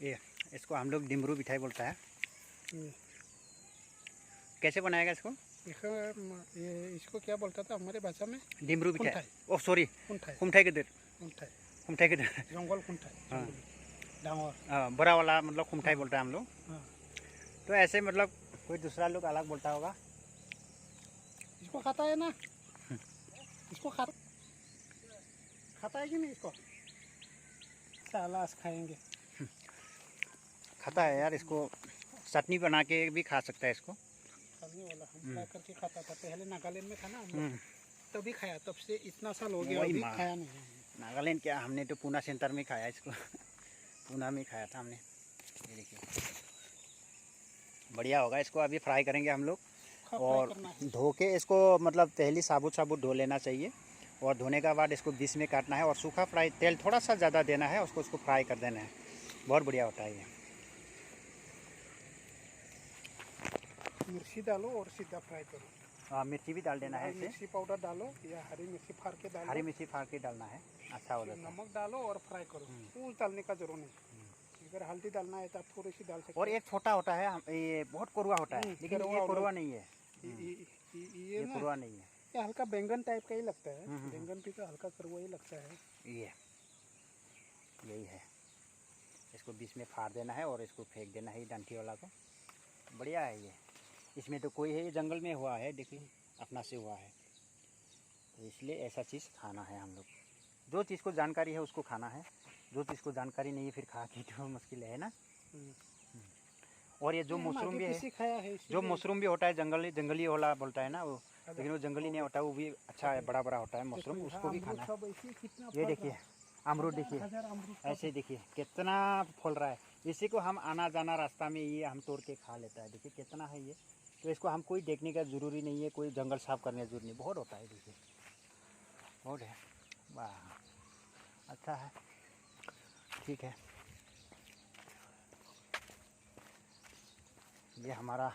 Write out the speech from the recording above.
ये इसको हम लोग डिमरू मिठाई बोलता है। ये कैसे बनाएगा इसको? इसको क्या बोलता था हमारे भाषा में? डिमरू मिठाई। खुंठाई। Oh sorry, खुंठाई। खुमठाई के दर। खुंठाई। खुमठाई के दर। जंगल खुंठाई। हाँ। डांगर। हाँ, बड़ा वाला मतलब खुमठाई बोलता है हम लोग। हाँ। तो ऐसे मतलब कोई दूसरा लोग अलग बोलता होगा। इसको खाता है ना? इसको खाता है कि नहीं इसको? सालास खाएंगे। खाता है यार, इसको चटनी बना के भी खा सकता है इसको। खाने वाला हम फ्राई करके खाता था पहले, नागालैंड में था ना हम लोग, तभी खाया। तब से इतना साल हो गया अभी खाया नहीं है। नागालैंड क्या, हमने तो पूना सेंटर में खाया इसको। पूना में खाया था हमने। ये देखिए बढ़िया होगा। इसको अभी फ्राई करेंगे हम लोग और धो के इसको मतलब पहले साबुत साबुत धो लेना चाहिए और धोने के बाद इसको बीच में काटना है और सूखा फ्राई तेल थोड़ा सा ज़्यादा देना है, उसको फ्राई कर देना है। बहुत बढ़िया होता है ये। मिर्ची डालो और सीधा फ्राई करो। हाँ, मिर्ची भी डाल देना है इसे। मिर्ची पाउडर डालो या हरी मिर्ची फाड़ के डालो। हरी मिर्ची फाड़ के डालना है, अच्छा हो जाता है। नमक डालो और फ्राई करो। फूल डालने का जरूर नहीं। अगर हल्दी डालना है तो आप थोड़ी सी डाल सकते और एक छोटा होता है, ये बहुत कड़वा होता है, लेकिन ये कड़वा नहीं है। ये कड़वा नहीं है, ये हल्का बैंगन टाइप का ही लगता है। बैंगन भी तो हल्का कड़वा ही लगता है। ये यही है। इसको बीच में फाड़ देना है और इसको फेंक देना है डंठी वाला को। बढ़िया है ये। इसमें तो कोई है, ये जंगल में हुआ है, देखिए अपना से हुआ है, तो इसलिए ऐसा चीज़ खाना है हम लोग। जो चीज़ को जानकारी है उसको खाना है, जो चीज़ को जानकारी नहीं है फिर खा के तो मुश्किल है ना। और ये जो मशरूम भी है, जो मशरूम भी होता है जंगली वाला बोलता है ना वो, लेकिन वो जंगली नहीं होता, वो भी अच्छा है, बड़ा बड़ा होता है मशरूम, उसको भी खाना है। ये देखिए अमरूद, देखिए ऐसे देखिए कितना फल रहा है। इसी को हम आना जाना रास्ता में ये हम तोड़ के खा लेता है। देखिए कितना है ये। तो इसको हम कोई देखने का ज़रूरी नहीं है, कोई जंगल साफ करने का ज़रूरी नहीं, बहुत होता है। देखिए बहुत है। वाह अच्छा है, ठीक है। ये हमारा